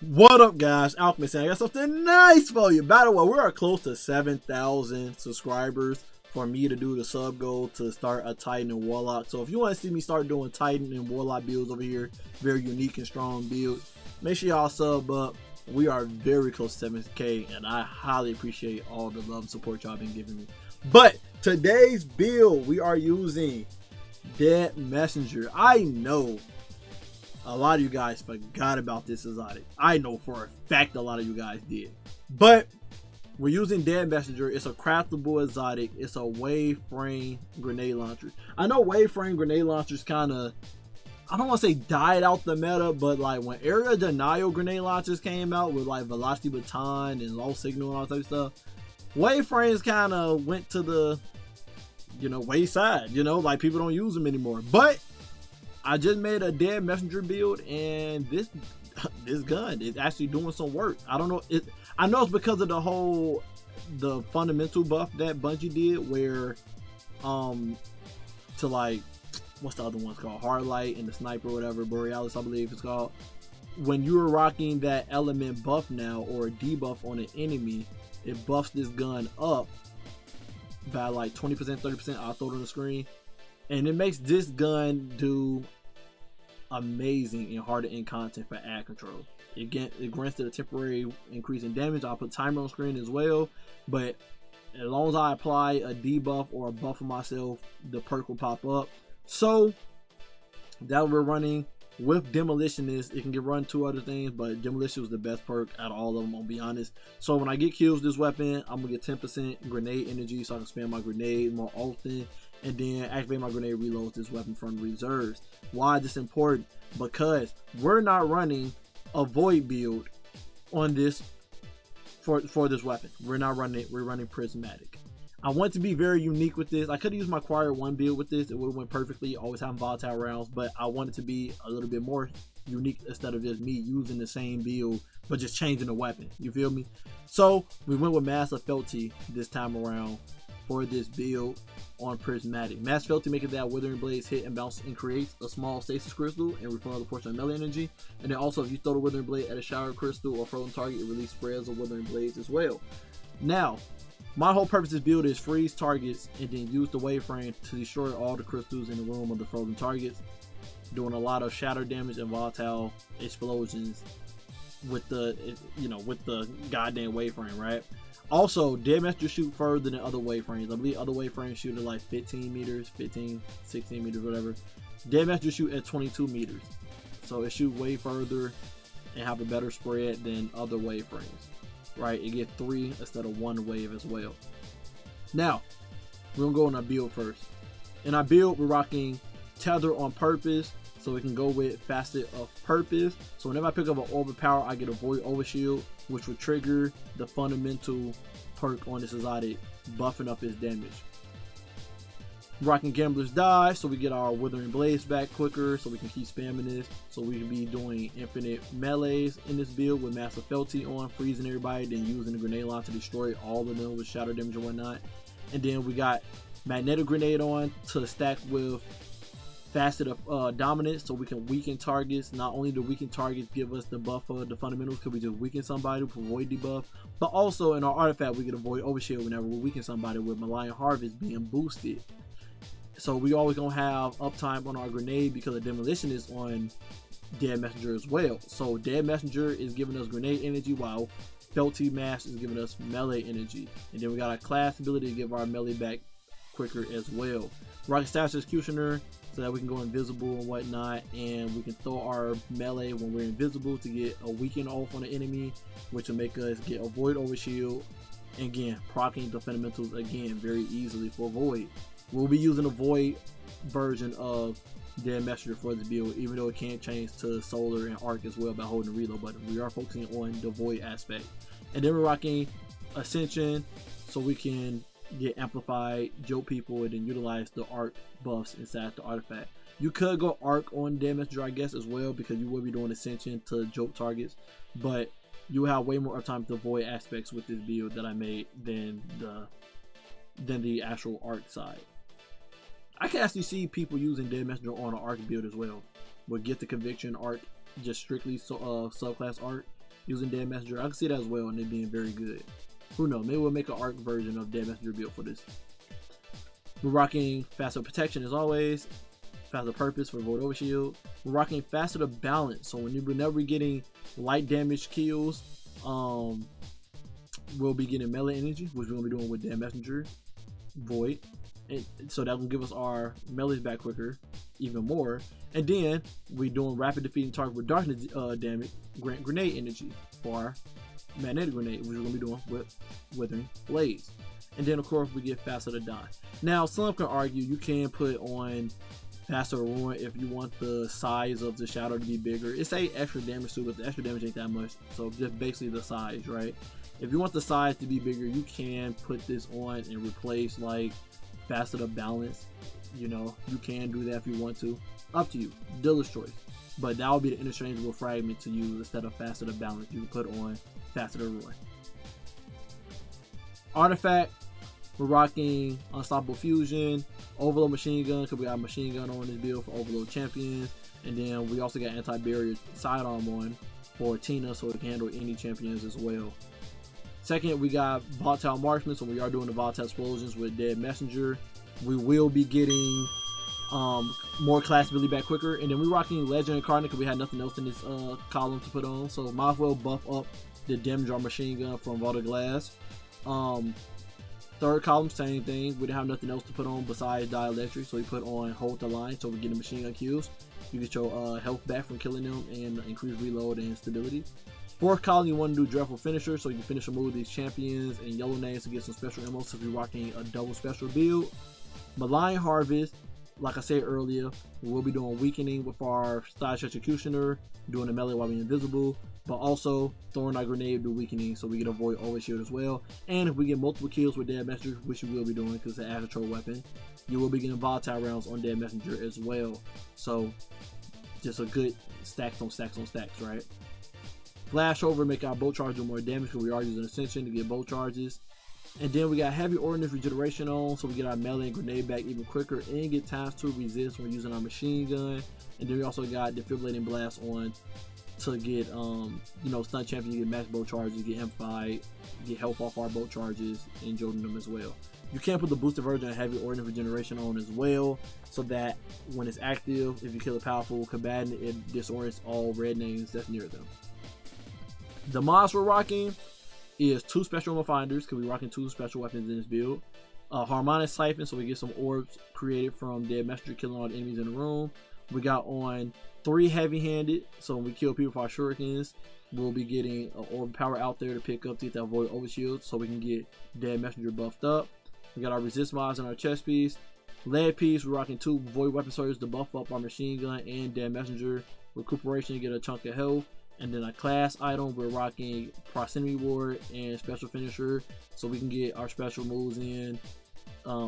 What up, guys? Alchemist, and I got something nice for you. By the way, we are close to 7,000 subscribers for me to do the sub goal to start a Titan and Warlock. So if you want to see me start doing Titan and Warlock builds over here, very unique and strong builds, make sure y'all sub up. We are very close to 7K, and I highly appreciate all the love and support y'all been giving me. But today's build, we are using Dead Messenger. I know a lot of you guys forgot about this exotic. I know for a fact a lot of you guys did. But we're using Dead Messenger. It's a craftable exotic. It's a wave frame grenade launcher. I know wave frame grenade launchers kind of, I don't want to say died out the meta, but like when area denial grenade launchers came out with like velocity baton and low signal and all that type of stuff, wave frames kind of went to the, wayside. Like people don't use them anymore. But I just made a Dead Messenger build, and this gun is actually doing some work. I don't know. I know it's because of the fundamental buff that Bungie did, where to like, what's the other one's called? Hardlight and the sniper, or whatever, Borealis, I believe it's called. When you are rocking that element buff now, or a debuff on an enemy, it buffs this gun up by like 20%, 30%. I'll throw it on the screen. And it makes this gun do amazing and hard to end content for ad control. It grants it a temporary increase in damage. I'll put timer on screen as well. But as long as I apply a debuff or a buff for myself, the perk will pop up. So that we're running with Demolitionist. It can get run two other things, but Demolition was the best perk out of all of them, I'll be honest. So when I get kills with this weapon, I'm gonna get 10% grenade energy, so I can spam my grenade more often, and then activate my grenade reloads this weapon from reserves. Why is this important? Because we're not running a void build on this for this weapon. We're not running it. We're running prismatic. I want to be very unique with this. I could have used my Choir 1 build with this. It would have went perfectly, always having volatile rounds, but I want it to be a little bit more unique instead of just me using the same build but just changing the weapon. You feel me? So we went with Massive Felty this time around for this build on prismatic. Mass Felty makes that Withering Blades hit and bounce and creates a small stasis crystal and refill the portion of melee energy. And then also if you throw the Withering Blade at a shower crystal or frozen target, it releases spreads of Withering Blades as well. Now, my whole purpose of this build is freeze targets and then use the wave frame to destroy all the crystals in the room of the frozen targets, doing a lot of shatter damage and volatile explosions with the goddamn wave frame, right? Also, Dead Messenger shoot further than other wave frames. I believe other wave frames shoot at like 15 meters, 15, 16 meters, whatever. Dead Messenger shoot at 22 meters. So it shoot way further and have a better spread than other wave frames. Right? It get 3 instead of 1 wave as well. Now, we're going to go in our build first. In our build, we're rocking Tether on Purpose, so we can go with Facet of Purpose. So whenever I pick up an Overpower, I get a Void Overshield, which will trigger the fundamental perk on this exotic, buffing up his damage. Rocking Gambler's Die, so we get our Withering Blades back quicker, so we can keep spamming this. So we can be doing infinite melees in this build with Massive Felty on, freezing everybody, then using the grenade launcher to destroy all of them with shatter damage and whatnot. And then we got Magnetic Grenade on to stack with Facet of Dominance, so we can weaken targets. Not only do weaken targets give us the buff of the fundamentals, because we just weaken somebody with Void debuff, but also in our artifact we get a Void Overshield whenever we weaken somebody with Malign Harvest being boosted. So we always gonna have uptime on our grenade because the Demolition is on Dead Messenger as well. So Dead Messenger is giving us grenade energy, while Felty Mash is giving us melee energy. And then we got our class ability to give our melee back quicker as well. Rocket Status Executioner, so that we can go invisible and whatnot, and we can throw our melee when we're invisible to get a weaken off on the enemy, which will make us get a Void Overshield. And again, proccing the fundamentals again very easily for Void. We'll be using a Void version of Dead Messenger for this build, even though it can change to Solar and Arc as well by holding the reload button. We are focusing on the Void aspect. And then we're rocking Ascension, so we can get amplified, joke people, and then utilize the Arc buffs inside the artifact. You could go Arc on Dead Messenger, I guess, as well, because you will be doing Ascension to joke targets, but you have way more uptime to Void aspects with this build that I made than the actual Arc side. I can actually see people using Dead Messenger on an Arc build as well. But get the Conviction Arc, just strictly subclass Arc, using Dead Messenger. I can see that as well, and it being very good. Who knows? Maybe we'll make an ARC version of Dead Messenger build for this. We're rocking faster protection as always, faster purpose for Void Overshield. We're rocking faster to balance, so whenever we're getting light damage kills, we'll be getting melee energy, which we're gonna be doing with Dead Messenger, Void, and so that will give us our melees back quicker, even more. And then we're doing rapid defeating target with darkness damage, grenade energy for our magnetic grenade, which we're gonna be doing with Withering Blaze. And then of course we get faster to die. Now some can argue you can put on faster to ruin if you want the size of the shadow to be bigger. It's a extra damage too, but the extra damage ain't that much, so just basically the size, right? If you want the size to be bigger, you can put this on and replace like faster to balance. You know, you can do that if you want to. Up to you, dealer's choice. But that would be the interchangeable fragment to use instead of faster to balance. You can put on faster to ruin. Artifact, we're rocking Unstoppable Fusion, Overload Machine Gun, because we got Machine Gun on this build for Overload Champions. And then we also got Anti-Barrier Sidearm on for Tina, so it can handle any champions as well. Second, we got Volatile Marksman, so we are doing the Volatile Explosions with Dead Messenger. We will be getting more class ability back quicker. And then we're rocking Legend Incarnate because we had nothing else in this column to put on. So might as well buff up the damage on Machine Gun from Vaulted Glass. Third column, same thing. We didn't have nothing else to put on besides Dielectric, so we put on Hold the Line, so we get the machine gun kills. You get your health back from killing them and increase reload and stability. Fourth column, you want to do Dreadful Finisher, so you can finish a move with these champions and yellow names to get some special ammo, so if you're rocking a double special build. Malign Harvest, like I said earlier, we'll be doing Weakening with our Stylish Executioner, doing the melee while being invisible, but also throwing our grenade to Weakening so we can avoid Overshield as well. And if we get multiple kills with Dead Messenger, which you will be doing because it's an control weapon, you will be getting volatile rounds on Dead Messenger as well. So just a good stacks on stacks on stacks, right? Flashover, make our bolt charge do more damage because we are using Ascension to get bolt charges. And then we got Heavy Ordnance Regeneration on, so we get our melee and grenade back even quicker and get ×2 resist when using our machine gun. And then we also got Defibrillating Blast on to get, you know, Stun Champion, you get max bolt charges, get amplified, get health off our bolt charges, and Jordan them as well. You can put the boosted version of Heavy Ordnance Regeneration on as well, so that when it's active, if you kill a powerful combatant, it disorients all red names that's near them. The mods we're rocking is 2 special ammo finders, because we're rocking 2 special weapons in this build. Harmonic Siphon, so we get some orbs created from Dead Messenger killing all the enemies in the room. We got on 3 heavy-handed, so when we kill people with our shurikens, we'll be getting an orb power out there to pick up to get that Void Overshield, so we can get Dead Messenger buffed up. We got our resist mods in our chest piece. Lead piece, we're rocking 2 Void Weapon Surges to buff up our machine gun and Dead Messenger. Recuperation to get a chunk of health. And then a class item, we're rocking Proximity Ward and Special Finisher, so we can get our special moves in,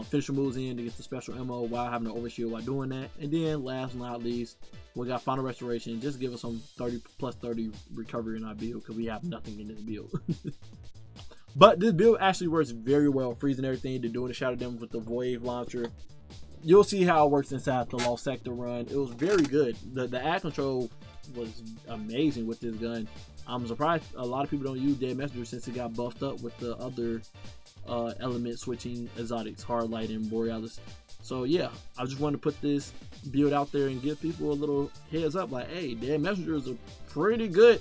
finisher moves in to get the special ammo while having an overshield while doing that. And then last but not least, we got Final Restoration, just give us some 30 plus 30 recovery in our build because we have nothing in this build. But this build actually works very well, freezing everything to doing the Shadow Demon with the Void Launcher. You'll see how it works inside the Lost Sector run. It was very good. The ad control was amazing with this gun. I'm surprised a lot of people don't use Dead Messenger since it got buffed up with the other element switching exotics, Hard Light and Borealis. So yeah, I just wanted to put this build out there and give people a little heads up, like, hey, Dead Messenger is a pretty good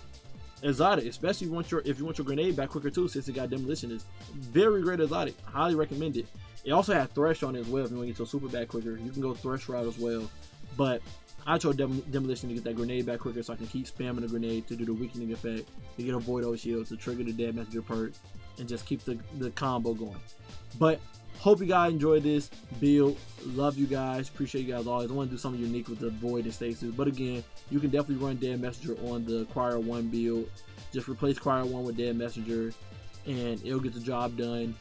exotic, especially if you want your grenade back quicker too, since it got demolition. It's very great exotic. Highly recommend it. It also has Thresh on it as well. If you want to get your super back quicker, you can go Thresh route as well. But I chose demolition to get that grenade back quicker, so I can keep spamming the grenade to do the weakening effect, to get a Void Overshield, to trigger the Dead Messenger perk, and just keep the combo going. But hope you guys enjoyed this build. Love you guys. Appreciate you guys always. I want to do something unique with the Void and Stasis. But again, you can definitely run Dead Messenger on the Crier 1 build. Just replace Crier 1 with Dead Messenger, and it'll get the job done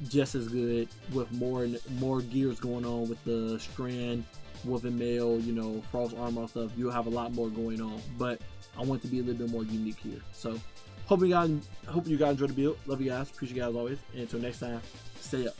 just as good with more gears going on with the Strand, Wolf and Mail, you know, Frost Armor stuff. You'll have a lot more going on, but I want it to be a little bit more unique here. So hope you guys enjoyed the build. Love you guys. Appreciate you guys always. And until next time, stay up.